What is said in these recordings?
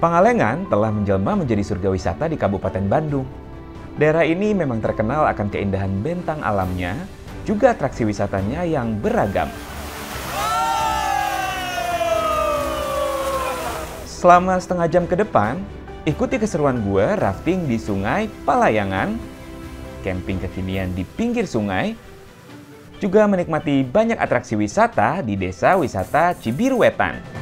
Pangalengan telah menjelma menjadi surga wisata di Kabupaten Bandung. Daerah ini memang terkenal akan keindahan bentang alamnya, juga atraksi wisatanya yang beragam. Selama setengah jam ke depan, ikuti keseruan gue rafting di Sungai Palayangan, camping kekinian di pinggir sungai, juga menikmati banyak atraksi wisata di Desa Wisata Cibiruetan.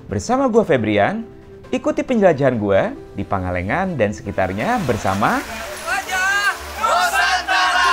Bersama gue Febrian, ikuti penjelajahan gue di Pangalengan dan sekitarnya bersama Wajah Nusantara.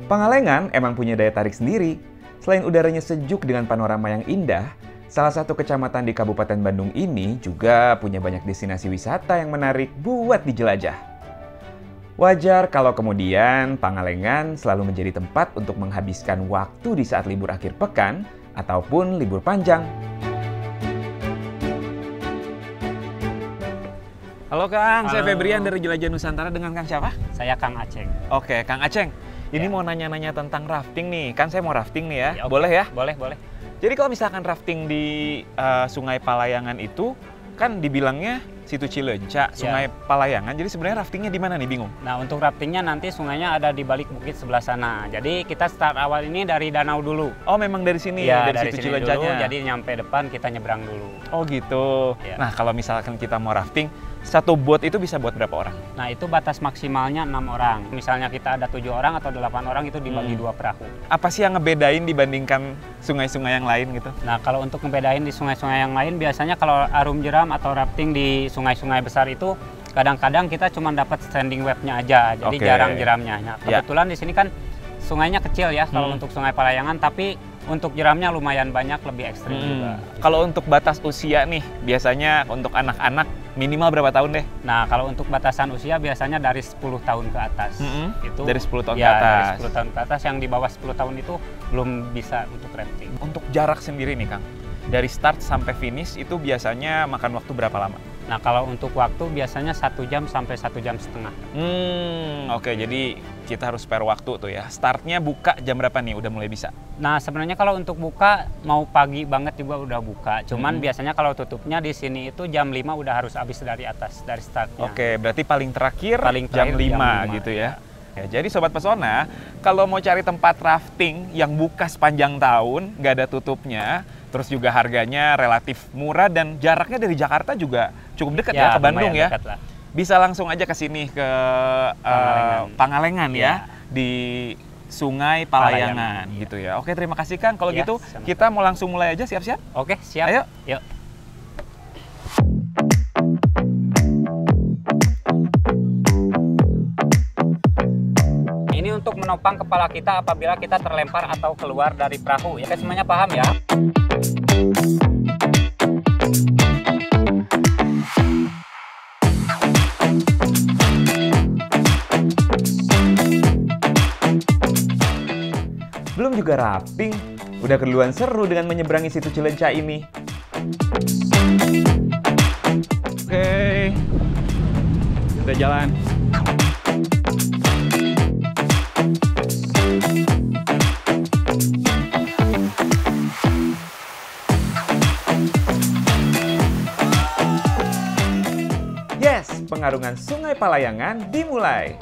Pangalengan emang punya daya tarik sendiri. Selain udaranya sejuk dengan panorama yang indah, salah satu kecamatan di Kabupaten Bandung ini juga punya banyak destinasi wisata yang menarik buat dijelajah. Wajar kalau kemudian Pangalengan selalu menjadi tempat untuk menghabiskan waktu di saat libur akhir pekan ataupun libur panjang. Halo Kang, saya Febrian dari Jelajah Nusantara. Dengan Kang siapa? Saya Kang Aceng. Oke, Kang Aceng. Ini Ya. mau nanya-nanya tentang rafting nih. Kan saya mau rafting nih ya. Ya, oke. Boleh ya? Boleh, boleh. Jadi kalau misalkan rafting di Sungai Palayangan itu kan dibilangnya Situ Cileunca, Sungai Palayangan. Jadi sebenarnya raftingnya di mana nih? Bingung. Nah, untuk raftingnya nanti sungainya ada di balik bukit sebelah sana. Jadi kita start awal ini dari danau dulu. Oh, memang dari sini, Ya, dari Situ sini dulu. Cilencanya. Jadi nyampe depan kita nyebrang dulu. Oh gitu. Ya. Nah, kalau misalkan kita mau rafting, satu boat itu bisa buat berapa orang? Nah, itu batas maksimalnya 6 orang. Misalnya kita ada 7 orang atau 8 orang itu dibagi 2 perahu. Apa sih yang ngebedain dibandingkan sungai-sungai yang lain gitu? Nah, kalau untuk ngebedain di sungai-sungai yang lain, biasanya kalau arum jeram atau rafting di sungai-sungai besar itu kadang-kadang kita cuma dapat standing wave-nya aja, jadi Oke. jarang jeramnya. Nah, Ya. kebetulan di sini kan sungainya kecil ya kalau untuk Sungai Palayangan, tapi untuk jeramnya lumayan banyak, lebih ekstrim juga. Kalau untuk batas usia nih, biasanya untuk anak-anak minimal berapa tahun deh? Nah, kalau untuk batasan usia biasanya dari 10 tahun ke atas. Itu Dari 10 tahun ya, ke atas. Dari 10 tahun ke atas, yang di bawah 10 tahun itu belum bisa untuk rafting. Untuk jarak sendiri nih Kang, dari start sampai finish itu biasanya makan waktu berapa lama? Nah, kalau untuk waktu biasanya 1 jam sampai 1,5 jam. Oke, jadi kita harus spare waktu tuh ya. Startnya buka jam berapa nih? Udah mulai bisa? Nah, sebenarnya kalau untuk buka mau pagi banget juga udah buka. Cuman biasanya kalau tutupnya di sini itu jam 5 udah harus habis dari atas, dari startnya. Oke, berarti paling terakhir, Paling jam terakhir 5 jam 5, gitu ya. Ya, jadi Sobat Pesona, kalau mau cari tempat rafting yang buka sepanjang tahun, nggak ada tutupnya, terus juga harganya relatif murah dan jaraknya dari Jakarta juga cukup dekat ya, ke Bandung ya. dekat lah. Bisa langsung aja ke sini ke Pangalengan ya, di Sungai Palayangan Palayangan, gitu ya. Oke, terima kasih Kang. Kalau Ya, gitu sama-sama. kita mau langsung mulai aja, siap-siap? Oke, siap. Ayo. Yuk. Ini untuk menopang kepala kita apabila kita terlempar atau keluar dari perahu. Ya, semuanya paham ya? Belum juga rafting, udah keduluan seru dengan menyeberangi Situ Cileunca ini. Oke, udah jalan. Yes, pengarungan Sungai Palayangan dimulai.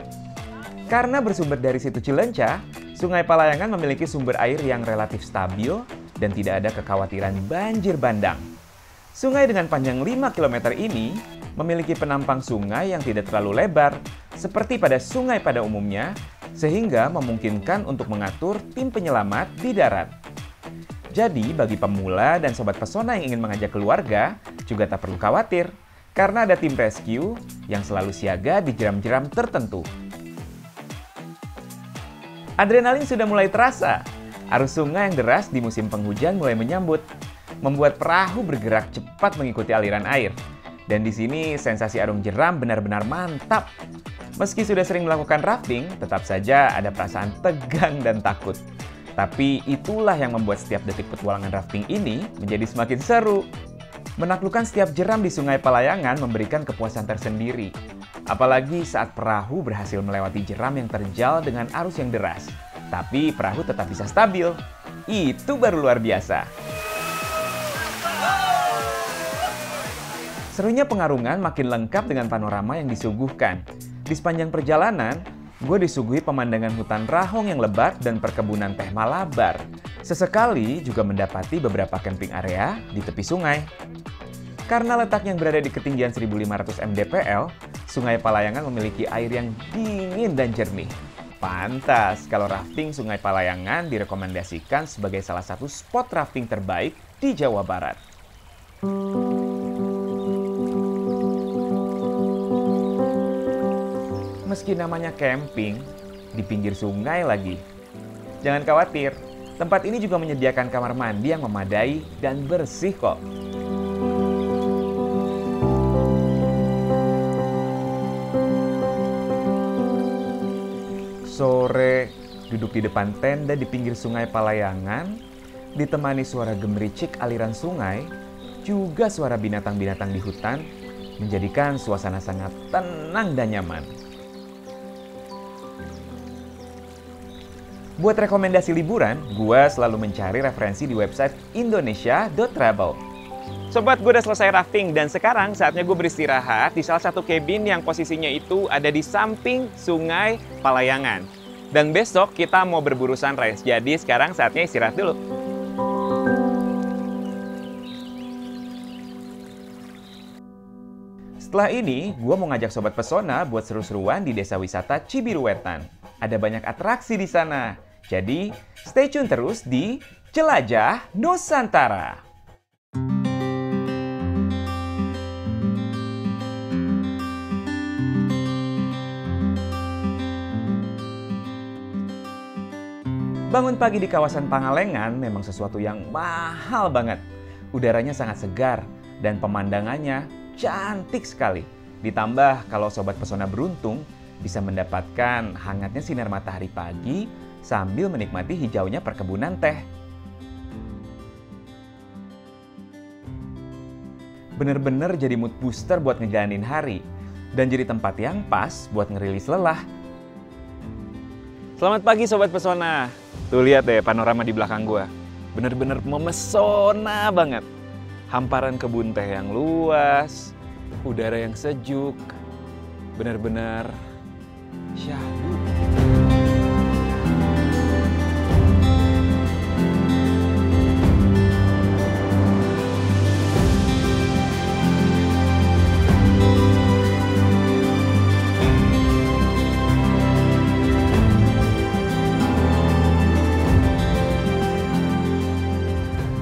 Karena bersumber dari Situ Cileunca, Sungai Palayangan memiliki sumber air yang relatif stabil dan tidak ada kekhawatiran banjir bandang. Sungai dengan panjang 5 km ini memiliki penampang sungai yang tidak terlalu lebar, seperti pada sungai pada umumnya, sehingga memungkinkan untuk mengatur tim penyelamat di darat. Jadi, bagi pemula dan sobat pesona yang ingin mengajak keluarga, juga tak perlu khawatir, karena ada tim rescue yang selalu siaga di jeram-jeram tertentu. Adrenalin sudah mulai terasa. Arus sungai yang deras di musim penghujan mulai menyambut, membuat perahu bergerak cepat mengikuti aliran air. Dan di sini sensasi arung jeram benar-benar mantap. Meski sudah sering melakukan rafting, tetap saja ada perasaan tegang dan takut. Tapi itulah yang membuat setiap detik petualangan rafting ini menjadi semakin seru. Menaklukkan setiap jeram di Sungai Palayangan memberikan kepuasan tersendiri. Apalagi saat perahu berhasil melewati jeram yang terjal dengan arus yang deras. Tapi perahu tetap bisa stabil. Itu baru luar biasa. Serunya pengarungan makin lengkap dengan panorama yang disuguhkan. Di sepanjang perjalanan, gue disuguhi pemandangan hutan rahong yang lebat dan perkebunan teh Malabar. Sesekali juga mendapati beberapa camping area di tepi sungai. Karena letaknya yang berada di ketinggian 1.500 mdpl, Sungai Palayangan memiliki air yang dingin dan jernih. Pantas kalau rafting Sungai Palayangan direkomendasikan sebagai salah satu spot rafting terbaik di Jawa Barat. Meski namanya camping, di pinggir sungai lagi. Jangan khawatir, tempat ini juga menyediakan kamar mandi yang memadai dan bersih kok. Sore, duduk di depan tenda di pinggir Sungai Palayangan, ditemani suara gemericik aliran sungai, juga suara binatang-binatang di hutan, menjadikan suasana sangat tenang dan nyaman. Buat rekomendasi liburan, gue selalu mencari referensi di website indonesia.travel. Sobat, gue udah selesai rafting dan sekarang saatnya gue beristirahat di salah satu cabin yang posisinya itu ada di samping Sungai Palayangan. Dan besok kita mau berburu sunrise, jadi sekarang saatnya istirahat dulu. Setelah ini, gue mau ngajak Sobat Pesona buat seru-seruan di Desa Wisata Cibiruetan. Ada banyak atraksi di sana, jadi stay tune terus di Jelajah Nusantara. Bangun pagi di kawasan Pangalengan memang sesuatu yang mahal banget. Udaranya sangat segar dan pemandangannya cantik sekali. Ditambah kalau Sobat Pesona beruntung bisa mendapatkan hangatnya sinar matahari pagi sambil menikmati hijaunya perkebunan teh. Bener-bener jadi mood booster buat ngejalanin hari dan jadi tempat yang pas buat ngerilis lelah. Selamat pagi Sobat Pesona. Tuh lihat deh panorama di belakang gua. Bener-bener memesona banget. Hamparan kebun teh yang luas, udara yang sejuk. Bener-bener syahdu.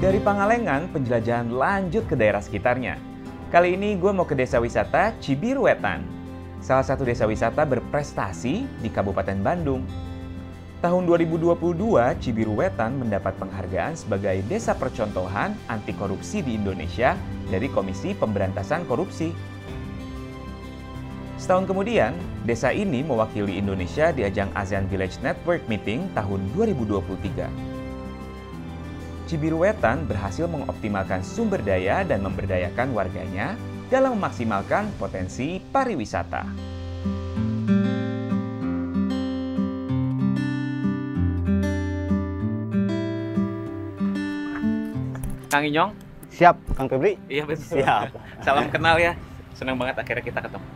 Dari Pangalengan, penjelajahan lanjut ke daerah sekitarnya. Kali ini gue mau ke desa wisata Cibiruetan. Salah satu desa wisata berprestasi di Kabupaten Bandung. Tahun 2022, Cibiruetan mendapat penghargaan sebagai desa percontohan anti korupsi di Indonesia dari Komisi Pemberantasan Korupsi. Setahun kemudian, desa ini mewakili Indonesia di ajang ASEAN Village Network Meeting tahun 2023. Cibiruetan berhasil mengoptimalkan sumber daya dan memberdayakan warganya dalam memaksimalkan potensi pariwisata. Kang Inyong? Siap, Kang Febri? Iya betul. Siap. Salam kenal ya. Senang banget akhirnya kita ketemu.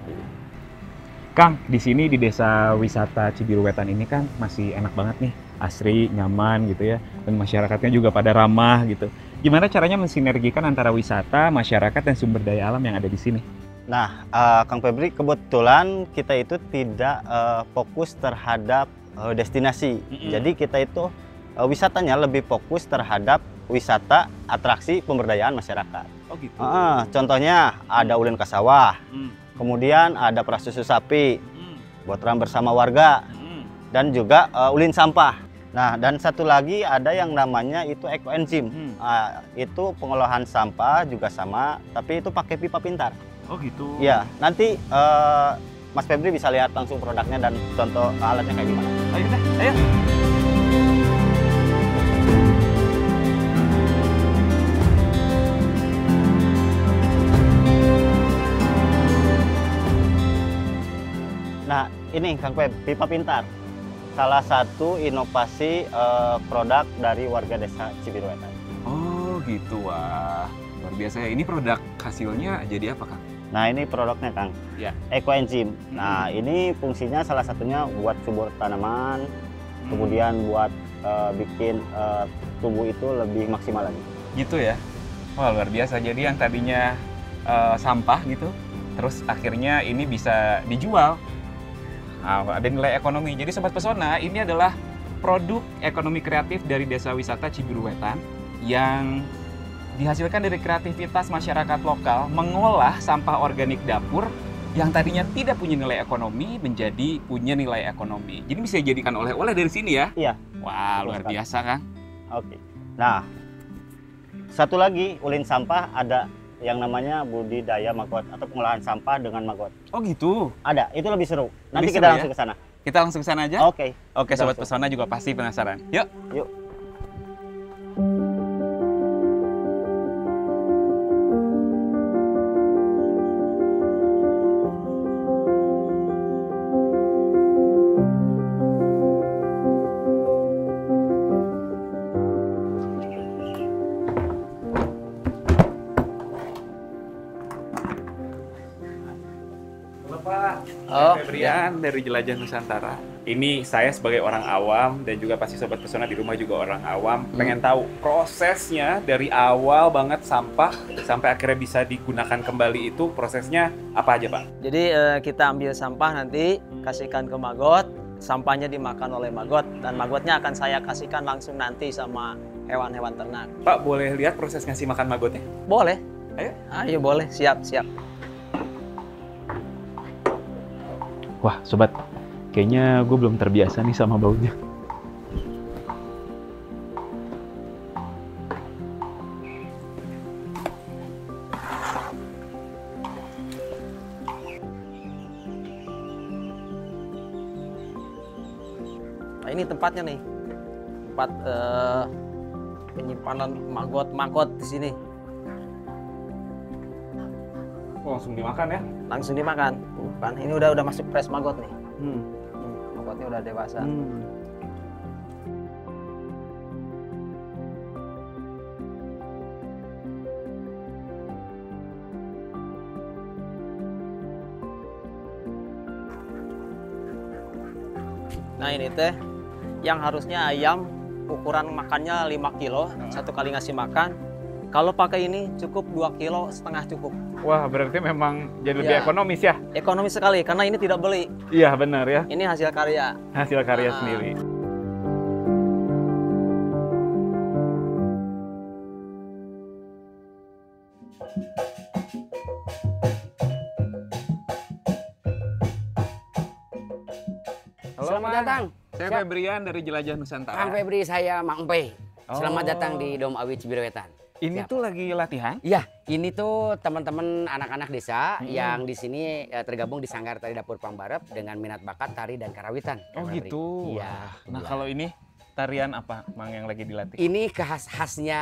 Kang, di sini di desa wisata Cibiruetan ini kan masih enak banget nih. Asri, nyaman gitu ya. Dan masyarakatnya juga pada ramah gitu. Gimana caranya mensinergikan antara wisata, masyarakat, dan sumber daya alam yang ada di sini? Nah, Kang Febri, kebetulan kita itu tidak fokus terhadap destinasi. Jadi kita itu wisatanya lebih fokus terhadap wisata, atraksi, pemberdayaan masyarakat. Oh gitu. Contohnya ada ulin ke sawah, kemudian ada prasusu sapi, buat ram bersama warga. dan juga ulin sampah. Nah, dan satu lagi ada yang namanya itu ekoenzim. Itu pengolahan sampah juga sama, tapi itu pakai pipa pintar. Oh gitu. Iya, nanti Mas Febri bisa lihat langsung produknya dan contoh alatnya kayak gimana. Ayo deh, ayo. Nah, ini Kang Feb, pipa pintar. Salah satu inovasi produk dari warga desa Cibiruetan. Oh gitu, wah. Luar biasa ya. Ini produk hasilnya jadi apa, Kang? Nah, ini produknya Kang. Ya. Ekoenzim. Nah, ini fungsinya salah satunya buat subur tanaman, kemudian buat bikin tumbuh itu lebih maksimal lagi. Gitu ya. Wah, luar biasa. Jadi yang tadinya sampah gitu, terus akhirnya ini bisa dijual. Nah, ada nilai ekonomi. Jadi Sobat Pesona, ini adalah produk ekonomi kreatif dari Desa Wisata Cibiruetan yang dihasilkan dari kreativitas masyarakat lokal mengolah sampah organik dapur yang tadinya tidak punya nilai ekonomi menjadi punya nilai ekonomi. Jadi bisa dijadikan oleh-oleh dari sini ya? Iya. Wah, luar biasa, Kang. Oke. Nah, satu lagi ulin sampah ada yang namanya budidaya maggot atau pengolahan sampah dengan maggot. Oh gitu. Ada, itu lebih seru. Nanti Lebih kita seru langsung ya? ke sana. Kita langsung ke sana aja? Oke. Oke, Sobat Langsung. Pesona juga pasti penasaran. Yuk. Yuk. Halo Pak, Oh, Febrian dari Jelajah Nusantara. Ini saya sebagai orang awam dan juga pasti Sobat Pesona di rumah juga orang awam. Pengen tahu prosesnya dari awal banget sampah sampai akhirnya bisa digunakan kembali itu prosesnya apa aja Pak? Jadi kita ambil sampah nanti kasihkan ke maggot, sampahnya dimakan oleh maggot dan maggotnya akan saya kasihkan langsung nanti sama hewan-hewan ternak. Pak boleh lihat proses ngasih makan maggotnya? Boleh? Ayo. Ayo boleh, siap. Wah Sobat, kayaknya gue belum terbiasa nih sama baunya. Nah ini tempatnya nih, tempat penyimpanan maggot di sini. Langsung dimakan ya? Langsung dimakan. Bukan, ini udah masuk fresh maggot nih. Maggotnya udah dewasa. Nah ini teh yang harusnya ayam ukuran makannya 5 kilo satu kali ngasih makan. Kalau pakai ini cukup 2,5 kilo cukup. Wah berarti memang jadi lebih Iya. ekonomis ya? Ekonomis sekali karena ini tidak beli. Iya benar ya, Ini hasil karya. hasil karya Ah. sendiri. Halo Selamat Mas. datang. Saya Siap. Febrian dari Jelajah Nusantara. Kang Febri, saya Mang Empe. Selamat Oh. datang di Dom Awi Cibiruetan. Ini Siap. tuh lagi latihan? Iya, ini tuh teman-teman anak-anak desa yang di sini tergabung di Sanggar Tari Dapur Pangbarep dengan minat bakat tari dan karawitan. Oh Kang Febri. gitu. Iya. Nah iya. kalau ini tarian apa Mang yang lagi dilatih? Ini khasnya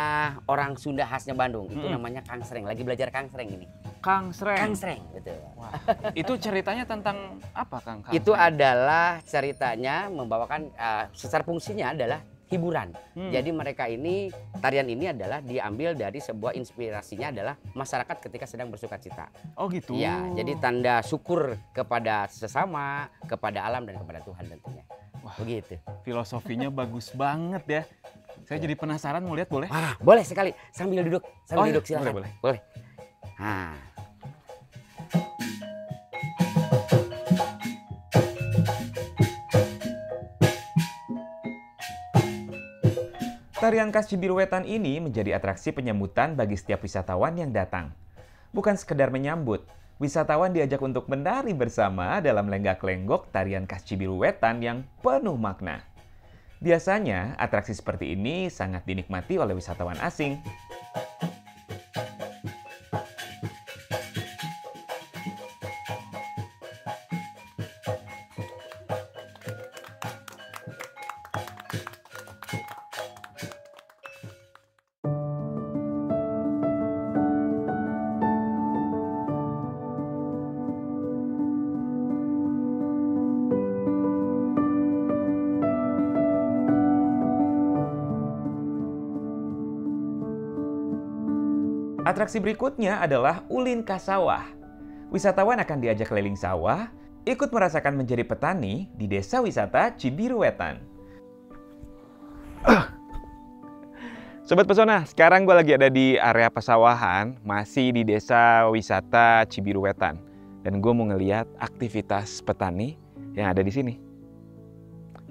orang Sunda, khasnya Bandung. Itu Mm-mm. namanya kangsreng. Lagi belajar kangsreng ini. Kang Sreng. Kangsreng, betul. Wah, itu ceritanya tentang apa Kang? Kang Itu Sreng? adalah ceritanya membawakan secara fungsinya adalah hiburan. Jadi mereka ini, tarian ini adalah diambil dari sebuah inspirasinya adalah masyarakat ketika sedang bersuka cita. Oh gitu. Ya, jadi tanda syukur kepada sesama, kepada alam dan kepada Tuhan tentunya. Wah. Begitu. Filosofinya bagus banget ya. Saya jadi penasaran, mau lihat boleh? Wah, boleh sekali sambil duduk, Oh, iya. duduk silakan. Boleh. Boleh. Nah, Tarian khas Cibiruetan ini menjadi atraksi penyambutan bagi setiap wisatawan yang datang. Bukan sekedar menyambut, wisatawan diajak untuk menari bersama dalam lenggak-lenggok tarian khas Cibiru Wetan yang penuh makna. Biasanya, atraksi seperti ini sangat dinikmati oleh wisatawan asing. Atraksi berikutnya adalah Ulin ka Sawah. Wisatawan akan diajak keliling sawah, ikut merasakan menjadi petani di desa wisata Cibiru Wetan. Sobat Pesona, sekarang gue lagi ada di area pesawahan, masih di desa wisata Cibiru Wetan. Dan gue mau ngeliat aktivitas petani yang ada di sini.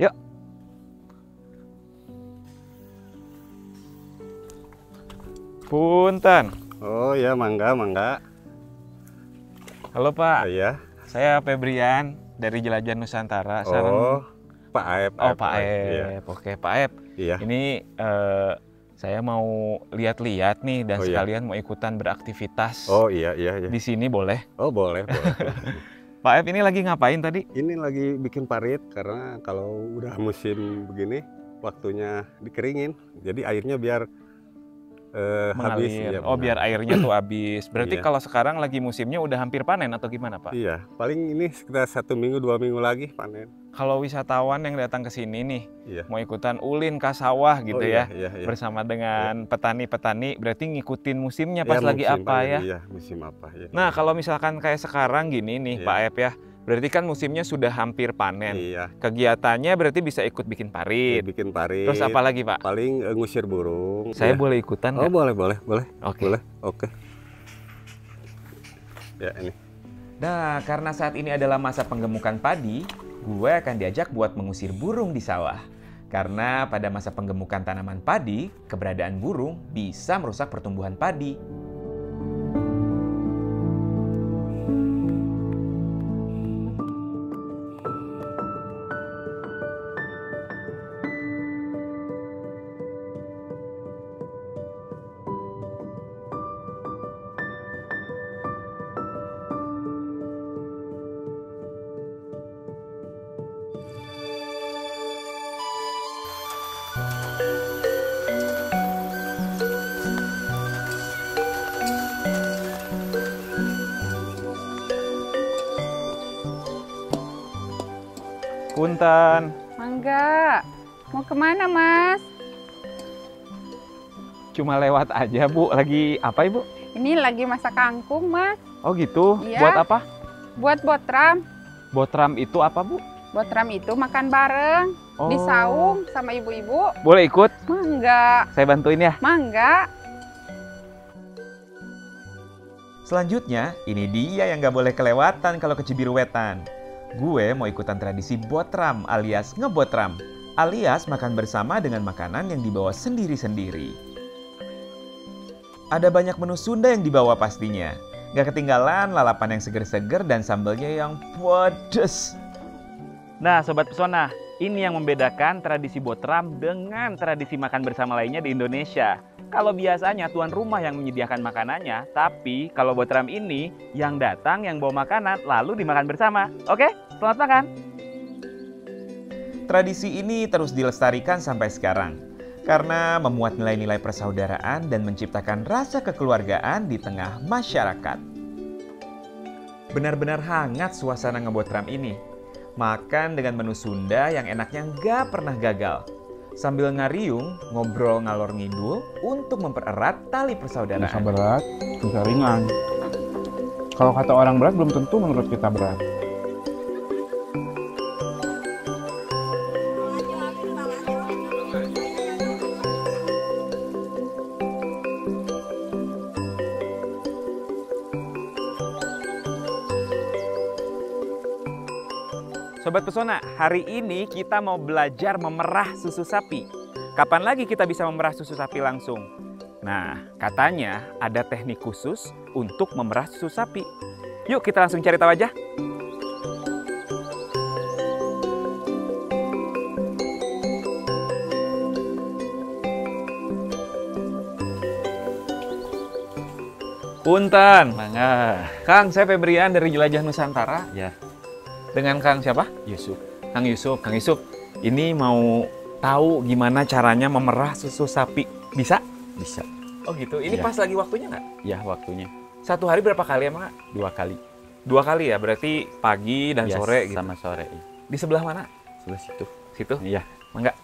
Yuk! Punten. Oh ya, mangga, mangga. Halo Pak, Iya. saya Febrian dari Jelajah Nusantara. Oh, Pak Aep. Oh Pak Iya. Aep, oke Pak Aep. Iya. Ini saya mau lihat-lihat nih dan Oh, iya. sekalian mau ikutan beraktivitas Oh iya, iya, iya. di sini boleh? Oh boleh, boleh. Pak Aep ini lagi ngapain tadi? Ini lagi bikin parit karena kalau udah musim begini waktunya dikeringin. Jadi airnya biar habis. Mengalir. Ya, Oh biar airnya tuh habis. Berarti Iya. kalau sekarang lagi musimnya udah hampir panen atau gimana Pak? Iya, paling ini sekitar 1 minggu 2 minggu lagi panen. Kalau wisatawan yang datang ke sini nih Iya. mau ikutan ulin ka sawah gitu Oh, ya. iya, iya, iya. Bersama dengan petani-petani, berarti ngikutin musimnya pas Ya, lagi musim apa panen, ya? Iya, musim apa ya. Nah, kalau misalkan kayak sekarang gini nih Iya. Pak Aep ya, berarti kan musimnya sudah hampir panen. Iya. Kegiatannya berarti bisa ikut bikin parit. Bikin parit. Terus apa lagi Pak? Paling ngusir burung. Saya Iya. boleh ikutan Oh nggak? boleh, boleh, boleh. Oke. Boleh, oke. Ya ini. Nah, karena saat ini adalah masa penggemukan padi, gue akan diajak buat mengusir burung di sawah. Karena pada masa penggemukan tanaman padi, keberadaan burung bisa merusak pertumbuhan padi. Punten, Mangga. Mau kemana, Mas? cuma lewat aja Bu. Lagi apa Ibu? Ini lagi masak kangkung, Mas. Oh gitu, Iya. buat apa? Buat botram. Botram itu apa Bu? Botram itu makan bareng. Oh. Di saung sama ibu-ibu. Boleh ikut? Mangga. Saya bantuin ya. Mangga. Selanjutnya, ini dia yang nggak boleh kelewatan kalau ke Cibiru Wetan. Gue mau ikutan tradisi botram alias ngebotram, alias makan bersama dengan makanan yang dibawa sendiri-sendiri. Ada banyak menu Sunda yang dibawa pastinya. Nggak ketinggalan lalapan yang seger-seger dan sambalnya yang pedes. Nah, Sobat Pesona, ini yang membedakan tradisi botram dengan tradisi makan bersama lainnya di Indonesia. Kalau biasanya tuan rumah yang menyediakan makanannya, tapi kalau botram ini yang datang yang bawa makanan lalu dimakan bersama. Oke, selamat makan. Tradisi ini terus dilestarikan sampai sekarang karena memuat nilai-nilai persaudaraan dan menciptakan rasa kekeluargaan di tengah masyarakat. Benar-benar hangat suasana ngebotram ini. Makan dengan menu Sunda yang enaknya nggak pernah gagal. Sambil ngariung, ngobrol ngalor ngidul untuk mempererat tali persaudaraan. Bisa berat, bisa ringan. Kalau kata orang berat belum tentu menurut kita berat. Sobat Pesona, hari ini kita mau belajar memerah susu sapi. Kapan lagi kita bisa memerah susu sapi langsung? Nah, katanya ada teknik khusus untuk memerah susu sapi. Yuk kita langsung cari tahu aja. Punten. Mangga. Kang, saya Febrian dari Jelajah Nusantara. Ya. Dengan Kang siapa? Yusuf. Kang Yusuf. Kang Yusuf, ini mau tahu gimana caranya memerah susu sapi. Bisa? Bisa. Oh gitu. Ini Ya. pas lagi waktunya nggak? Ya, waktunya. Satu hari berapa kali emang? 2 kali. 2 kali ya? Berarti pagi dan Ya, sore gitu. sama sore. Iya. Di sebelah mana? Sebelah situ. Situ? Iya. Enggak.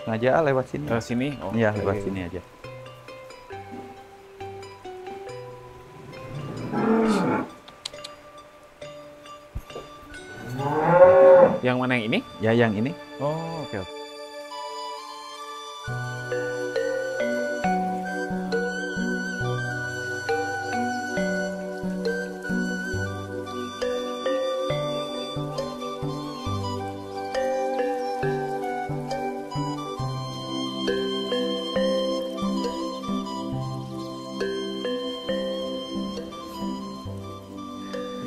Aja lewat sini. Sini? Oh, Iya, oke. lewat sini aja. Yang mana yang ini? Ya, yang ini. Oh, oke. Oke.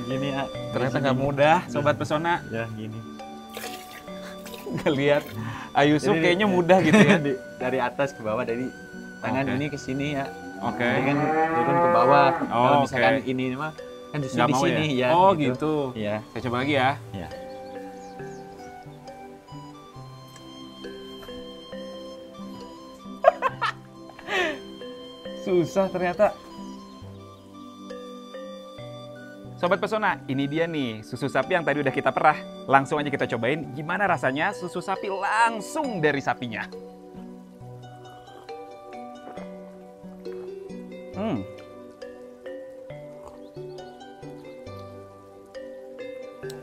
Gini ya. Ternyata nggak mudah, Sobat Pesona. Ya, gini. Nggak lihat. Ayusuf Jadi- kayaknya mudah gitu ya. Dari atas ke bawah, dari tangan Oke. ini ke sini ya. Oke. Ini kan turun ke bawah. Oh, Kalau oke. misalkan ini mah kan di Nggak sini, mau sini ya. Oh gitu. Iya. Saya coba lagi ya. Iya. Susah ternyata. Sobat Pesona, ini dia nih susu sapi yang tadi udah kita perah. Langsung aja kita cobain gimana rasanya susu sapi langsung dari sapinya.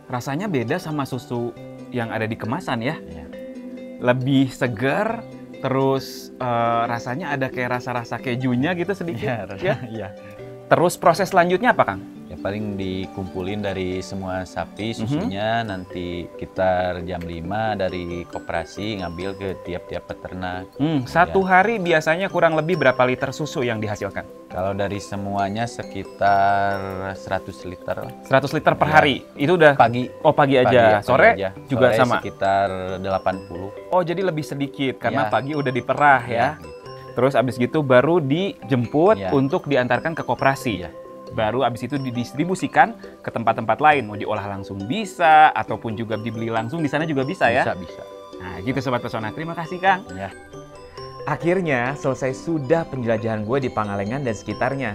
Rasanya beda sama susu yang ada di kemasan ya. Iya. Lebih segar, terus rasanya ada kayak rasa-rasa kejunya gitu sedikit. Iya. Ya. Iya. Terus proses selanjutnya apa, Kang? Ya paling dikumpulin dari semua sapi susunya, nanti sekitar jam 5 dari koperasi ngambil ke tiap-tiap peternak. Satu hari biasanya kurang lebih berapa liter susu yang dihasilkan? Kalau dari semuanya sekitar 100 liter lah. 100 liter per Ya. hari. Itu udah Pagi. Oh, pagi aja. Pagi Sore aja. juga Sore sama. sekitar 80. Oh, jadi lebih sedikit karena Ya. pagi udah diperah ya. gitu. Terus abis gitu baru dijemput Ya. untuk diantarkan ke koperasi. Ya. Baru abis itu didistribusikan ke tempat-tempat lain. Mau diolah langsung bisa, ataupun juga dibeli langsung di sana juga bisa ya. Bisa. Nah gitu Sobat Pesona. Terima kasih Kang. Ya. Akhirnya selesai sudah penjelajahan gue di Pangalengan dan sekitarnya.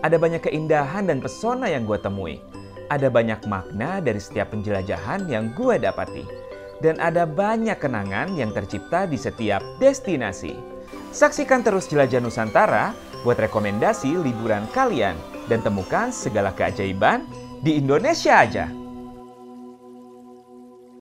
Ada banyak keindahan dan pesona yang gue temui. Ada banyak makna dari setiap penjelajahan yang gue dapati. Dan ada banyak kenangan yang tercipta di setiap destinasi. Saksikan terus Jelajah Nusantara buat rekomendasi liburan kalian. Dan temukan segala keajaiban di Indonesia aja.